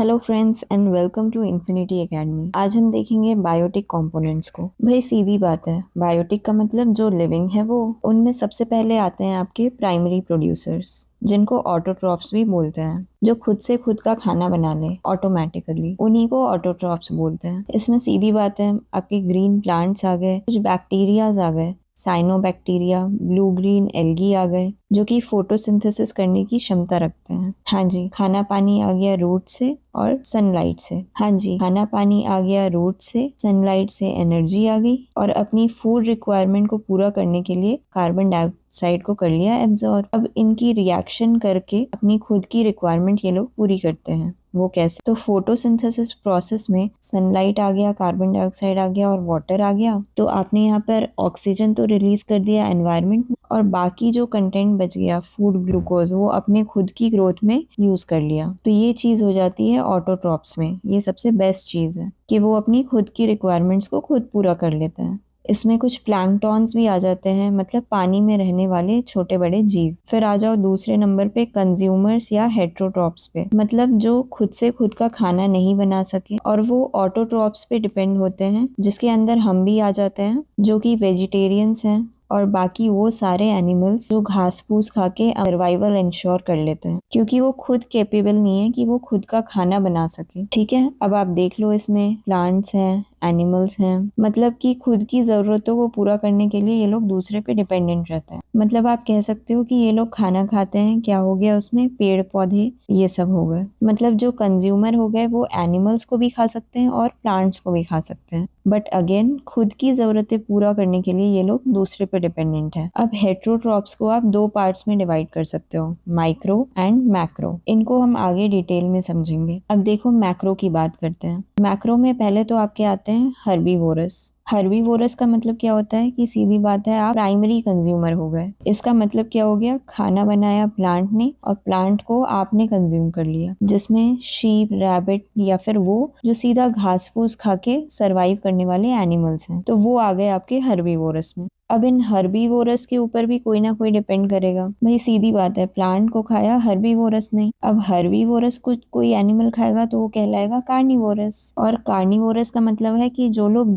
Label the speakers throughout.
Speaker 1: Hello friends and welcome to Infinity Academy. आज हम देखेंगे बायोटिक कंपोनेंट्स को। भाई सीधी बात है, बायोटिक का मतलब जो लिविंग है वो। उनमें सबसे पहले आते हैं आपके प्राइमरी प्रोड्यूसर्स, जिनको ऑटोट्रॉफ्स भी बोलते हैं, जो खुद से खुद का खाना बना ले ऑटोमेटिकली, उन्हीं को ऑटोट्रॉफ्स बोलते हैं। इसमें सीधी बात है, आपके ग्रीन प्लांट्स आ गए, कुछ बैक्टीरियाज आ गए, साइनोबैक्टीरिया, ब्लू ग्रीन एल्गी आ गए, जो कि फोटोसिंथेसिस करने की क्षमता रखते हैं। हाँ जी, खाना पानी आ गया रूट से और सनलाइट से। हाँ जी, खाना पानी आ गया रूट से, सनलाइट से एनर्जी आ गई, और अपनी फूड रिक्वायरमेंट को पूरा करने के लिए कार्बन डाइऑक्साइड को कर लिया एब्जॉर्ब। अब इनकी रिएक्शन करके अपनी खुद की रिक्वायरमेंट ये लोग पूरी करते हैं। वो कैसे? तो फोटोसिंथेसिस प्रोसेस में सनलाइट आ गया, कार्बन डाइऑक्साइड आ गया और वाटर आ गया, तो आपने यहाँ पर ऑक्सीजन तो रिलीज कर दिया एनवायरनमेंट में, और बाकी जो कंटेंट बच गया फूड ग्लूकोज, वो अपने खुद की ग्रोथ में यूज कर लिया। तो ये चीज हो जाती है ऑटोट्रॉप्स में। ये सबसे बेस्ट चीज है कि वो अपनी खुद की रिक्वायरमेंट्स को खुद पूरा कर लेते हैं। इसमें कुछ प्लैंकटॉन्स भी आ जाते हैं, मतलब पानी में रहने वाले छोटे बड़े जीव। फिर आ जाओ दूसरे नंबर पे कंज्यूमर्स या हेट्रोट्रॉप्स पे, मतलब जो खुद से खुद का खाना नहीं बना सके और वो ऑटोट्रॉप्स पे डिपेंड होते हैं, जिसके अंदर हम भी आ जाते हैं, जो कि वेजिटेरियंस हैं, और बाकी वो सारे एनिमल्स जो घास फूस खा के सर्वाइवल इंश्योर कर लेते हैं, क्योंकि वो खुद कैपेबल नहीं है कि वो खुद का खाना बना सके। ठीक है, अब आप देख लो, इसमें प्लांट्स हैं, एनिमल्स हैं, मतलब कि खुद की जरूरतों को पूरा करने के लिए ये लोग दूसरे पे डिपेंडेंट रहते हैं। मतलब आप कह सकते हो कि ये लोग खाना खाते हैं, क्या हो गया उसमें, पेड़ पौधे ये सब हो गए। मतलब जो कंज्यूमर हो गए वो एनिमल्स को भी खा सकते हैं और प्लांट्स को भी खा सकते हैं, बट अगेन खुद की जरूरतें पूरा करने के लिए ये लोग दूसरे पे डिपेंडेंट है। अब हेट्रोट्रॉप्स को आप दो पार्ट्स में डिवाइड कर सकते हो, माइक्रो एंड मैक्रो। इनको हम आगे डिटेल में समझेंगे। अब देखो मैक्रो की बात करते हैं। मैक्रो में पहले तो आपके आते हैं हर्बीवोरस। हर्बीवोरस का मतलब क्या होता है कि सीधी बात है, आप प्राइमरी कंज्यूमर हो गए। इसका मतलब क्या हो गया, खाना बनाया प्लांट ने और प्लांट को आपने कंज्यूम कर लिया, जिसमें शीप, रैबिट या फिर वो जो सीधा घास फूस खा के सरवाइव करने वाले एनिमल्स हैं, तो वो आ गए आपके हर्बीवोरस में। अब इन हर्बीवोरस के ऊपर भी कोई ना कोई डिपेंड करेगा। भाई सीधी बात है, प्लांट को खाया हर्बीवोरस ने, अब हर्बीवोरस को कोई एनिमल खाएगा तो वो कहलाएगा कार्निवोरस। और कार्निवोरस का मतलब है कि जो लोग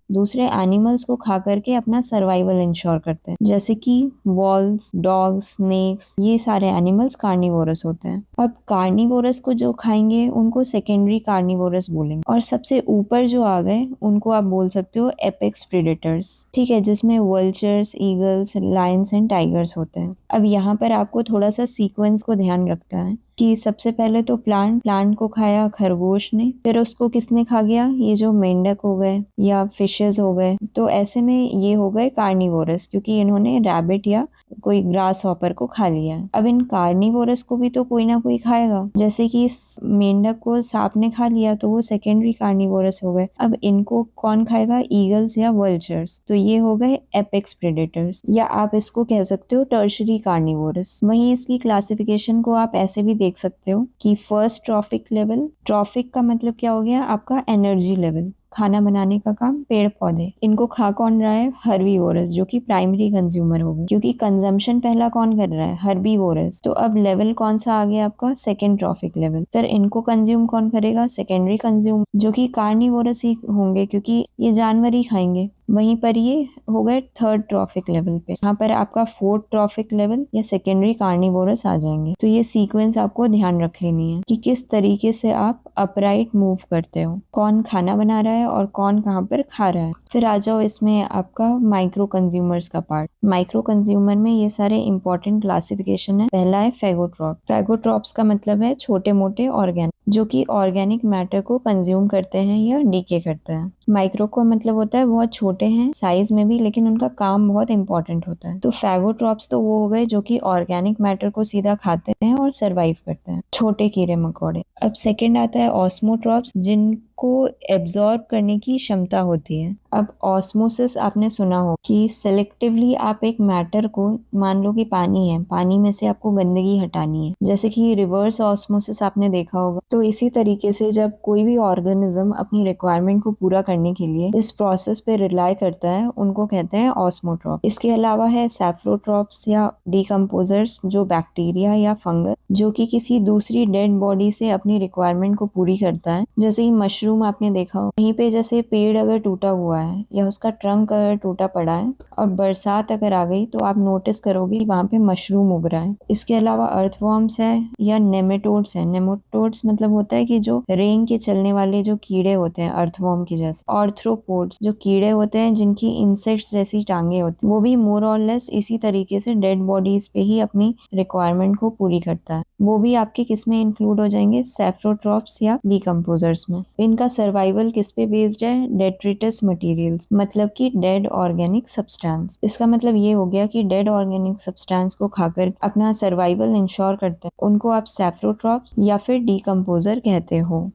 Speaker 1: दूसरे एनिमल्स को खा करके अपना सर्वाइवल इंश्योर करते हैं, जैसे कि वॉल्स, डॉग्स, स्नेक्स, ये सारे एनिमल्स कार्निवोरस होते हैं। अब कार्निवोरस को जो खाएंगे उनको सेकेंडरी कार्निवोरस बोलेंगे, और सबसे ऊपर जो आ गए उनको आप बोल सकते हो एपेक्स प्रेडेटर्स। ठीक है, जिसमें vultures, eagles, Lions and tigers होते हैं। अब यहाँ पर आपको थोड़ा सा सीक्वेंस को ध्यान रखता है कि सबसे पहले तो प्लांट को खाया खरगोश ने, फिर उसको किसने खा गया, ये जो मेंढक हो गए या फिशेस हो गए, तो ऐसे में ये हो गए कार्निवोरस, क्योंकि इन्होंने रैबिट या कोई ग्रास हॉपर को खा लिया है। अब इन कार्निवोरस को भी तो कोई ना कोई खाएगा, जैसे कि इस मेंढक को सांप ने खा लिया तो वो सेकेंडरी कार्निवोरस हो गए। अब इनको कौन खाएगा, ईगल्स या वल्चर्स, तो ये हो गए एपेक्स प्रेडेटर्स, या आप इसको कह सकते हो टर्शरी कार्निवोरस। वहीं इसकी क्लासिफिकेशन को आप ऐसे भी देख सकते हो कि फर्स्ट ट्रॉफिक लेवल, ट्रॉफिक का मतलब क्या हो गया, आपका एनर्जी लेवल, खाना बनाने का काम पेड़ पौधे, इनको खा कौन रहा है, हर्बीवोरस, जो कि प्राइमरी कंज्यूमर होगा, क्योंकि कंजम्पशन पहला कौन कर रहा है, हर्बीवोरस। तो अब लेवल कौन सा आ गया आपका, सेकेंड ट्रॉफिक लेवल। फिर इनको कंज्यूम कौन करेगा, सेकेंडरी कंज्यूम, जो कि कार्निवोरस ही होंगे, क्योंकि ये जानवर ही खाएंगे। वहीं पर ये हो गए थर्ड ट्रॉफिक लेवल पे, यहाँ पर आपका फोर्थ ट्रॉफिक लेवल या सेकेंडरी कार्निवोरस आ जाएंगे। तो ये सीक्वेंस आपको ध्यान रख लेनी है कि किस तरीके से आप अपराइट मूव करते हो, कौन खाना बना रहा है और कौन कहाँ पर खा रहा है। फिर आ जाओ इसमें आपका माइक्रो कंज्यूमर्स का पार्ट। माइक्रो कंज्यूमर में ये सारे इंपॉर्टेंट क्लासिफिकेशन है। पहला है फेगोट्रॉप। फेगोट्रॉप्स का मतलब है छोटे मोटे ऑर्गेनिक, जो कि ऑर्गेनिक मैटर को कंज्यूम करते हैं या डीके करते हैं। माइक्रो का मतलब होता है बहुत छोटे हैं साइज में भी, लेकिन उनका काम बहुत इंपॉर्टेंट होता है। तो फेगोट्रॉप्स तो वो हो गए जो कि ऑर्गेनिक मैटर को सीधा खाते हैं और सरवाइव करते हैं, छोटे कीड़े मकोड़े। अब सेकंड आता है ऑस्मोट्रॉप्स, जिनको एब्जॉर्ब करने की क्षमता होती है। अब ऑस्मोसिस आपने सुना हो कि सेलेक्टिवली आप एक मैटर को, मान लो कि पानी है, पानी में से आपको गंदगी हटानी है, जैसे कि रिवर्स ऑस्मोसिस आपने देखा होगा। तो इसी तरीके से जब कोई भी ऑर्गेनिज्म अपनी रिक्वायरमेंट को पूरा करने के लिए इस प्रोसेस पे रिलाई करता है, उनको कहते हैं ऑस्मोट्रॉप। इसके अलावा है सैप्रोट्रॉप्स या डिकम्पोजर्स, जो बैक्टीरिया या फंगस जो कि किसी दूसरी डेड बॉडी से अपनी अपनी रिक्वायरमेंट को पूरी करता है। जैसे कि मशरूम आपने देखा हो, कहीं पे जैसे पेड़ अगर टूटा हुआ है या उसका ट्रंक अगर टूटा पड़ा है और बरसात अगर आ गई तो आप नोटिस करोगे कि वहाँ पे मशरूम उग रहा है। इसके अलावा अर्थवॉर्म्स है या नेमेटोड्स है। नेमेटोड्स मतलब होता है कि जो रेंग के चलने वाले जो कीड़े होते हैं अर्थवॉर्म के जैसे। आर्थ्रोपोड्स जो कीड़े होते हैं जिनकी इंसेक्ट्स जैसी टांगे होती हैं, वो भी मोर और लेस इसी तरीके से डेड बॉडीज पे ही अपनी रिक्वायरमेंट को पूरी करता है। वो भी आपके किस में इंक्लूड हो जाएंगे, सेफ्रोट्रॉप्स या डिकम्पोजर्स में। इनका सर्वाइवल किस पे बेस्ड है, डेट्रिटस मटेरियल्स मतलब कि डेड ऑर्गेनिक सब्सटेंस। इसका मतलब ये हो गया कि डेड ऑर्गेनिक सब्सटेंस को खाकर अपना सर्वाइवल इंश्योर करते हैं, उनको आप सेफ्रोट्रॉप्स या फिर डिकम्पोजर कहते हो।